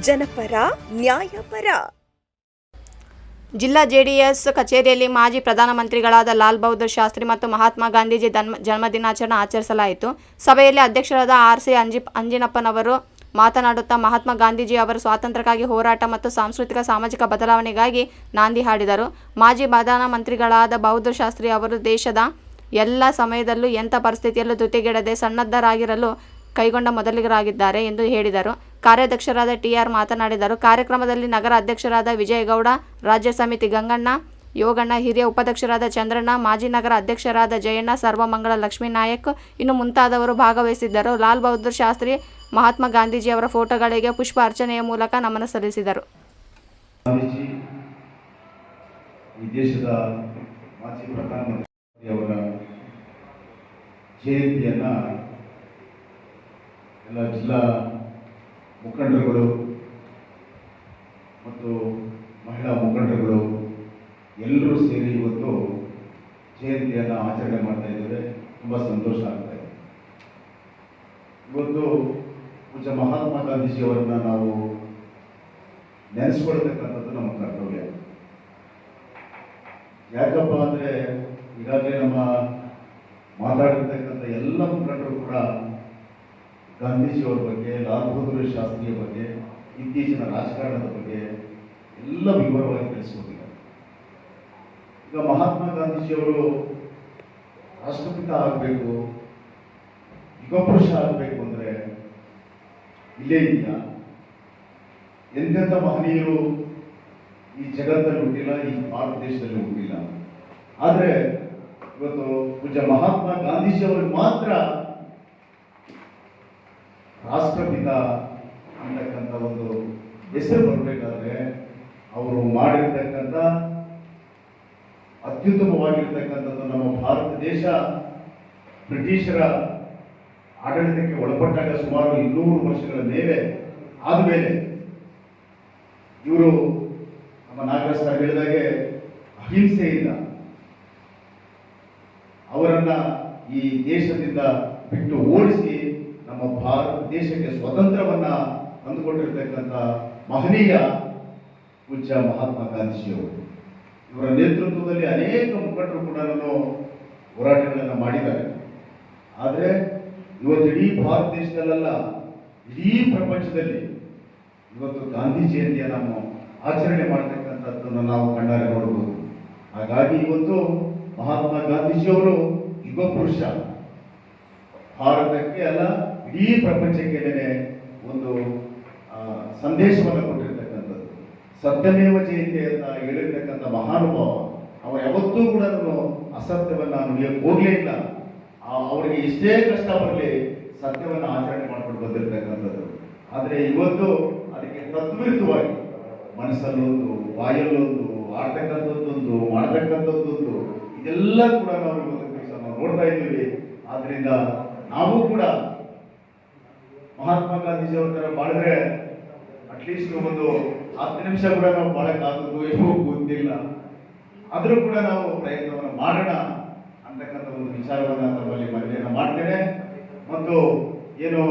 ಜನಪರ ನ್ಯಾಯಪರ. ಜಿಲ್ಲಾ ಜೆಡಿಎಸ್ ಕಚೇರಿಯಲ್ಲಿ ಮಾಜಿ ಪ್ರಧಾನಮಂತ್ರಿಗಳಾದ ಲಾಲ್ ಬಹದ್ದೂರ್ ಶಾಸ್ತ್ರಿ ಮತ್ತು ಮಹಾತ್ಮ ಗಾಂಧೀಜಿ ಜನ್ಮದಿನಾಚರಣೆ ಆಚರಿಸಲಾಯಿತು. ಸಭೆಯಲ್ಲಿ ಅಧ್ಯಕ್ಷರಾದ ಆರ್.ಸಿ. ಅಂಜಿನಪ್ಪನವರು ಮಾತನಾಡುತ್ತಾ ಮಹಾತ್ಮ ಗಾಂಧೀಜಿ ಅವರು ಸ್ವಾತಂತ್ರ್ಯಕ್ಕಾಗಿ ಹೋರಾಟ ಮತ್ತು ಸಾಂಸ್ಕೃತಿಕ ಸಾಮಾಜಿಕ ಬದಲಾವಣೆಗಾಗಿ ನಾಂದಿ ಹಾಡಿದರು. ಮಾಜಿ ಪ್ರಧಾನಮಂತ್ರಿಗಳಾದ ಬಹದ್ದೂರ್ ಶಾಸ್ತ್ರಿ ಅವರು ದೇಶದ ಎಲ್ಲ ಸಮಯದಲ್ಲೂ ಎಂಥ ಪರಿಸ್ಥಿತಿಯಲ್ಲೂ ಧೃತಿಗೆಡದೆ ಸನ್ನದ್ಧರಾಗಿರಲು ಕೈಗೊಂಡ ಮೊದಲಿಗರಾಗಿದ್ದಾರೆ ಎಂದು ಹೇಳಿದರು. ಕಾರ್ಯಾಧ್ಯಕ್ಷರಾದ ಟಿ.ಆರ್. ಮಾತನಾಡಿದರು. ಕಾರ್ಯಕ್ರಮದಲ್ಲಿ ನಗರ ಅಧ್ಯಕ್ಷರಾದ ವಿಜಯಗೌಡ, ರಾಜ್ಯ ಸಮಿತಿ ಗಂಗಣ್ಣ, ಯೋಗಣ್ಣ, ಹಿರಿಯ ಉಪಾಧ್ಯಕ್ಷರಾದ ಚಂದ್ರಣ್ಣ, ಮಾಜಿ ನಗರ ಅಧ್ಯಕ್ಷರಾದ ಜಯಣ್ಣ, ಸರ್ವಮಂಗಳ ಲಕ್ಷ್ಮೀನಾಯಕ್ ಇನ್ನು ಮುಂತಾದವರು ಭಾಗವಹಿಸಿದ್ದರು. ಲಾಲ್ ಬಹದ್ದೂರ್ ಶಾಸ್ತ್ರಿ ಮಹಾತ್ಮ ಗಾಂಧೀಜಿಯವರ ಫೋಟೋಗಳಿಗೆ ಪುಷ್ಪ ಅರ್ಚನೆಯ ಮೂಲಕ ನಮನ ಸಲ್ಲಿಸಿದರು. ಗಾಂಧೀಜಿ ಈ ದೇಶದ ಮಾಜಿ ಪ್ರಧಾನಮಂತ್ರಿಯವರ ಜಯಂತಿಯನ್ನ ಎಲ್ಲ ಜಿಲ್ಲಾ ಮುಖಂಡರುಗಳು ಮತ್ತು ಮಹಿಳಾ ಮುಖಂಡರುಗಳು ಎಲ್ಲರೂ ಸೇರಿ ಇವತ್ತು ಜಯಂತಿಯನ್ನು ಆಚರಣೆ ಮಾಡ್ತಾ ಇದ್ದೇವೆ. ತುಂಬ ಸಂತೋಷ ಆಗ್ತಾ ಇದೆ. ಇವತ್ತು ಪೂಜ್ಯ ಮಹಾತ್ಮ ಗಾಂಧೀಜಿಯವರನ್ನ ನಾವು ನೆನೆಸ್ಕೊಳ್ತಕ್ಕಂಥದ್ದು ನಮ್ಮ ಕರ್ತವ್ಯ. ಯಾಕಪ್ಪ ಅಂದರೆ ಈಗಾಗಲೇ ನಮ್ಮ ಮಾತಾಡಿರ್ತಕ್ಕಂಥ ಎಲ್ಲ ಮುಖಂಡರು ಕೂಡ ಗಾಂಧೀಜಿಯವರ ಬಗ್ಗೆ, ಲಾಲ್ ಬಹದ್ದೂರ್ ಶಾಸ್ತ್ರಿಯ ಬಗ್ಗೆ, ಇತ್ತೀಚಿನ ರಾಜಕಾರಣದ ಬಗ್ಗೆ ಎಲ್ಲ ವಿವರವಾಗಿ ತಿಳಿಸ್ಕೊಟ್ಟಿದ್ದಾರೆ. ಈಗ ಮಹಾತ್ಮ ಗಾಂಧೀಜಿಯವರು ರಾಷ್ಟ್ರಪಿತ ಆಗಬೇಕು, ಯುಗಪುರುಷ ಆಗಬೇಕು ಅಂದರೆ ಇಲ್ಲೇ ಇದೆಯಾ? ಎಂತೆಂಥ ಮಹನೀಯರು ಈ ಜಗತ್ತಲ್ಲಿ ಹುಟ್ಟಿಲ್ಲ, ಈ ಭಾರತ ದೇಶದಲ್ಲಿ ಹುಟ್ಟಿಲ್ಲ. ಆದರೆ ಇವತ್ತು ಪೂಜ್ಯ ಮಹಾತ್ಮ ಗಾಂಧೀಜಿಯವರಿಗೆ ಮಾತ್ರ ರಾಷ್ಟ್ರಪಿತ ಅಂತಕ್ಕಂಥ ಒಂದು ಹೆಸರು ಬರಬೇಕಾದ್ರೆ ಅವರು ಮಾಡಿರ್ತಕ್ಕಂಥ ಅತ್ಯುತ್ತಮವಾಗಿರ್ತಕ್ಕಂಥದ್ದು ನಮ್ಮ ಭಾರತ ದೇಶ ಬ್ರಿಟಿಷರ ಆಡಳಿತಕ್ಕೆ ಒಳಪಟ್ಟಾಗ ಸುಮಾರು 200 ವರ್ಷಗಳ ಮೇಲೆ ಆದಮೇಲೆ ಇವರು ನಮ್ಮ ನಾಗರಾಜ್ ಸರ್ ಹೇಳಿದಾಗೆ ಅಹಿಂಸೆಯಿಂದ ಅವರನ್ನ ಈ ದೇಶದಿಂದ ಬಿಟ್ಟು ಓಡಿಸಿ ನಮ್ಮ ಭಾರತ ದೇಶಕ್ಕೆ ಸ್ವತಂತ್ರವನ್ನ ತಂದುಕೊಟ್ಟಿರ್ತಕ್ಕಂಥ ಮಹನೀಯ ಪೂಜ್ಯ ಮಹಾತ್ಮ ಗಾಂಧೀಜಿಯವರು. ಇವರ ನೇತೃತ್ವದಲ್ಲಿ ಅನೇಕ ಮುಖಂಡರು ಕೂಡ ಹೋರಾಟಗಳನ್ನು ಮಾಡಿದ್ದಾರೆ. ಆದರೆ ಇವತ್ತು ಇಡೀ ಭಾರತ ದೇಶದಲ್ಲ, ಇಡೀ ಪ್ರಪಂಚದಲ್ಲಿ ಇವತ್ತು ಗಾಂಧಿ ಜಯಂತಿಯನ್ನು ನಾವು ಆಚರಣೆ ಮಾಡತಕ್ಕಂಥದ್ದನ್ನು ನಾವು ಕಣ್ಣಾರೆ ನೋಡಬಹುದು. ಹಾಗಾಗಿ ಇವತ್ತು ಮಹಾತ್ಮ ಗಾಂಧೀಜಿಯವರು ಯುಗ ಪುರುಷ, ಭಾರತಕ್ಕೆ ಅಲ್ಲ ಇಡೀ ಪ್ರಪಂಚಕ್ಕೆ ಒಂದು ಸಂದೇಶವನ್ನು ಕೊಟ್ಟಿರ್ತಕ್ಕಂಥದ್ದು. ಸತ್ಯಮೇವ ಜಯಂತಿ ಅಂತ ಹೇಳಿರ್ತಕ್ಕಂಥ ಮಹಾನುಭಾವ. ಅವರು ಯಾವತ್ತೂ ಕೂಡ ಅಸತ್ಯವನ್ನ ನುಡಿಯಕ್ಕೆ ಹೋಗ್ಲೇ ಇಲ್ಲ. ಅವರಿಗೆ ಎಷ್ಟೇ ಕಷ್ಟ ಬರಲಿ ಸತ್ಯವನ್ನು ಆಚರಣೆ ಮಾಡ್ಕೊಂಡು ಬಂದಿರತಕ್ಕಂಥದ್ದು. ಆದರೆ ಇವತ್ತು ಅದಕ್ಕೆ ತದ್ವಿರುದ್ಧವಾಗಿ ಮನಸ್ಸಲ್ಲೊಂದು, ಬಾಯಲ್ಲೊಂದು, ಆಡ್ತಕ್ಕಂಥದ್ದೊಂದು, ಮಾಡ್ತಕ್ಕಂಥದ್ದೊಂದು, ಇದೆಲ್ಲ ಕೂಡ ನಾವು ನೋಡ್ತಾ ಇದ್ದೀವಿ. ಆದ್ರಿಂದ ನಾವು ಕೂಡ ಮಹಾತ್ಮ ಗಾಂಧೀಜಿಯವರ ತರ ಬಾಳಿದ್ರೆ ಅಟ್ಲೀಸ್ಟ್ ಒಂದು 10 ನಿಮಿಷ ಕೂಡ ನಾವು ಬಾಳಕ್ಕಾಗದು ಏನೋ ಗೊತ್ತಿಲ್ಲ. ಆದರೂ ಕೂಡ ನಾವು ಪ್ರಯತ್ನವನ್ನು ಮಾಡೋಣ ಅಂತಕ್ಕಂಥ ಒಂದು ವಿಚಾರವನ್ನು ತಮ್ಮಲ್ಲಿ ಮನವಿಯನ್ನು ಮಾಡ್ತೇನೆ. ಮತ್ತು ಏನು